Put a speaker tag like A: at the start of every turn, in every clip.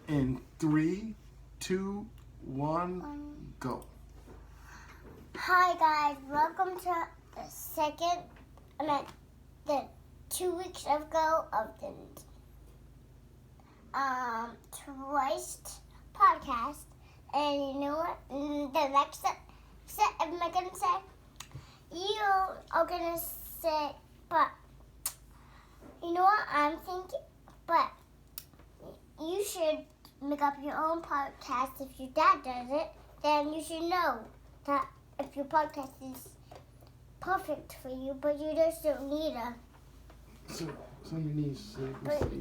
A: In 3, 2, 1, go.
B: Hi guys, welcome to the 2 weeks ago of the twice podcast. And you know what? The next set am I gonna say? You are gonna say, but you know what I'm thinking? But you should make up your own podcast. If your dad does it, then you should know that if your podcast is perfect for you, but you just don't need a.
A: So you need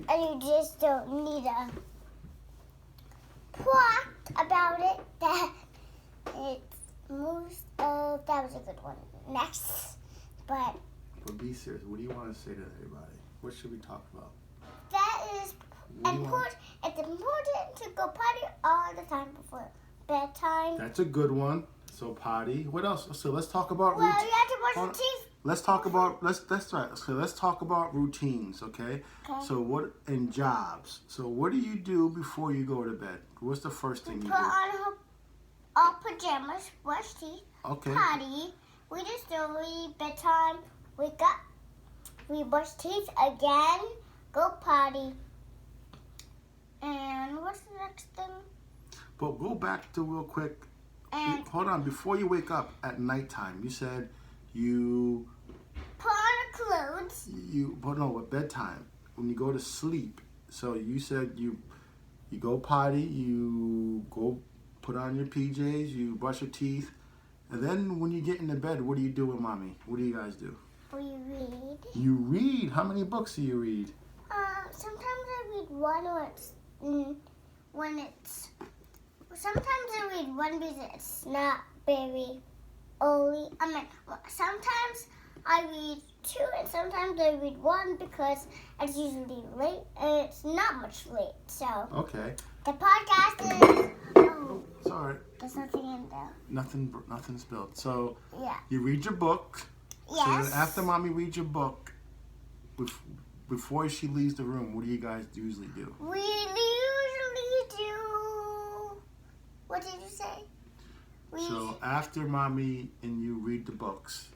B: And you just don't need a plot about it. That it's most of. That was a good one. Next, but
A: be serious. What do you want to say to everybody? What should we talk about?
B: That is important. It's important to go potty all the time before bedtime.
A: That's a good one. So potty. What else? So let's talk about.
B: Well, you have to brush your teeth.
A: Let's talk about. That's right. So let's talk about routines. Okay.
B: Okay.
A: And jobs. So what do you do before you go to bed? What's the first thing you do?
B: Put on our pajamas, brush teeth,
A: Okay.
B: potty. We just do bedtime. Wake up. We brush teeth again. Go potty. And what's the next thing?
A: But go back to real quick.
B: And
A: Hold on. Before you wake up at nighttime, you said you.
B: put on clothes.
A: But no, at bedtime when you go to sleep. So you said you go potty, you go put on your PJs, you brush your teeth, and then when you get into bed, what do you do with mommy? What do you guys do?
B: We read.
A: You read. How many books do you read?
B: Sometimes I read one Sometimes I read one because it's not very early. Sometimes I read 2 and sometimes I read 1 because it's usually late and it's not much late. So
A: Okay.
B: the podcast is. Oh,
A: It's all right.
B: there's nothing in there.
A: Nothing spilled. So
B: Yeah.
A: you read your book.
B: Yes.
A: So then after mommy reads your book, before she leaves the room, what do you guys usually do?
B: We usually do. What did you say?
A: So after mommy and you read the books,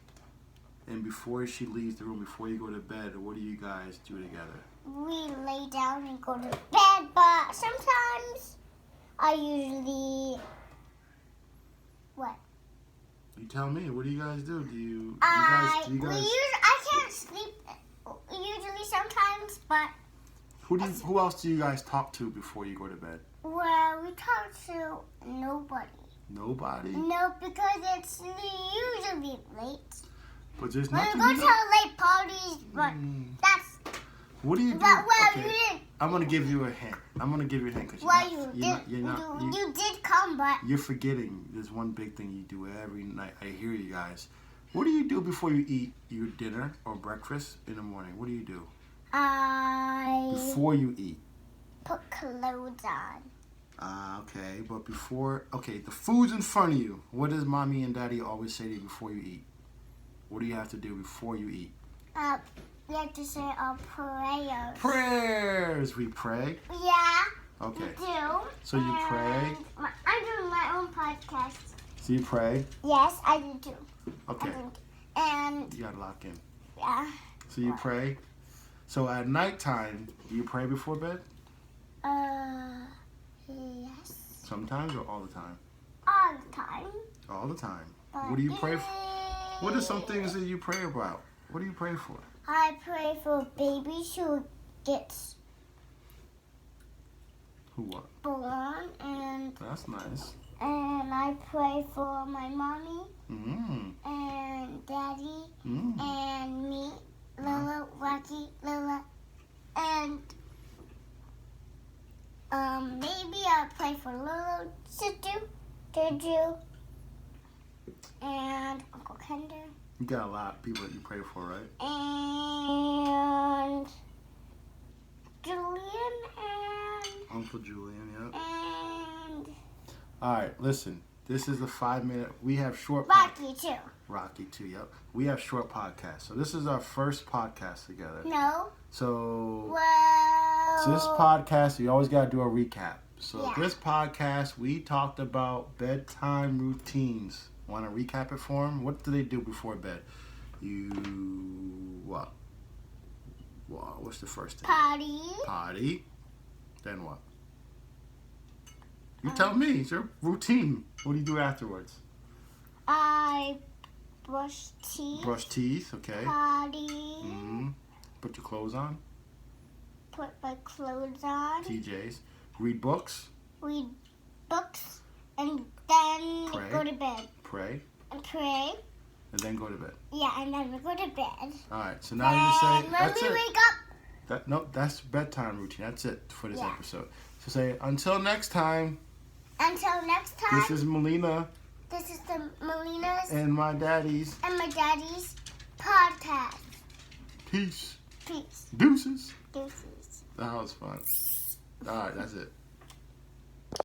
A: and before she leaves the room, before you go to bed, what do you guys do together?
B: We lay down and go to bed, but sometimes I usually. What?
A: You tell me. What do you guys do? Do you
B: I
A: guys?
B: can't sleep usually sometimes, but
A: Who else do you guys talk to before you go to bed?
B: well, we talk to nobody.
A: Nobody.
B: No, because it's usually late.
A: But there's
B: When
A: nothing.
B: we go to late parties, but that's.
A: What do you do?
B: But well,
A: Okay.
B: you didn't.
A: I'm gonna give you a hint. Because
B: Well,
A: you
B: did come, but
A: you're forgetting. There's one big thing you do every night. I hear you guys. What do you do before you eat your dinner or breakfast in the morning? What do you do before you eat?
B: put clothes on.
A: Okay. But the food's in front of you. What does mommy and daddy always say to you before you eat? What do you have to do before you eat?
B: We have to say our prayers.
A: Prayers. We pray.
B: Yeah.
A: Okay.
B: We do.
A: So you pray.
B: I'm doing my own podcast.
A: So you pray.
B: Yes, I do too.
A: Okay.
B: And
A: You gotta lock in.
B: yeah.
A: So you pray. So at nighttime, do you pray before bed?
B: Yes.
A: Sometimes or all the time?
B: All the time.
A: All the time.
B: But
A: What do you pray for? What are some things that you pray about? What do you pray for?
B: I pray for babies who gets
A: Who what?
B: born, and
A: That's nice.
B: I pray for my mommy
A: Mm.
B: and daddy
A: Mm.
B: and me, Lola, Rocky, Lola, and maybe I'll pray for Lolo, Situ, Juju, and Uncle Kender,
A: You got a lot of people that you pray for, right?
B: and Julian, and
A: Uncle Julian, yeah.
B: and
A: All right, listen. This is a 5-minute. We have short.
B: Rocky too.
A: Rocky too. Yep. We have short podcasts. So this is our first podcast together.
B: No.
A: So
B: Well.
A: this podcast, you always got to do a recap. So
B: Yeah.
A: this podcast, we talked about bedtime routines. Want to recap it for them? What do they do before bed? What? What's the first thing?
B: Potty.
A: Potty. Then what? You tell me. It's your routine. What do you do afterwards?
B: I brush teeth.
A: Brush teeth. Okay.
B: Potty.
A: Mm-hmm. Put your clothes on.
B: Put my clothes on.
A: TJs. Read books.
B: Read books. And then
A: Pray.
B: go to bed.
A: Pray.
B: And pray.
A: And then go to bed.
B: Yeah, and then we go to bed.
A: All right. So now you say
B: And when
A: that's
B: we
A: it.
B: wake up.
A: No, that's bedtime routine. That's it for this
B: Yeah.
A: episode. So say until next time.
B: Until next time.
A: This is Melina
B: This is the Melina's
A: and my daddy's.
B: and my daddy's podcast.
A: Peace.
B: Peace.
A: Deuces.
B: Deuces.
A: That was fun. All right, that's it.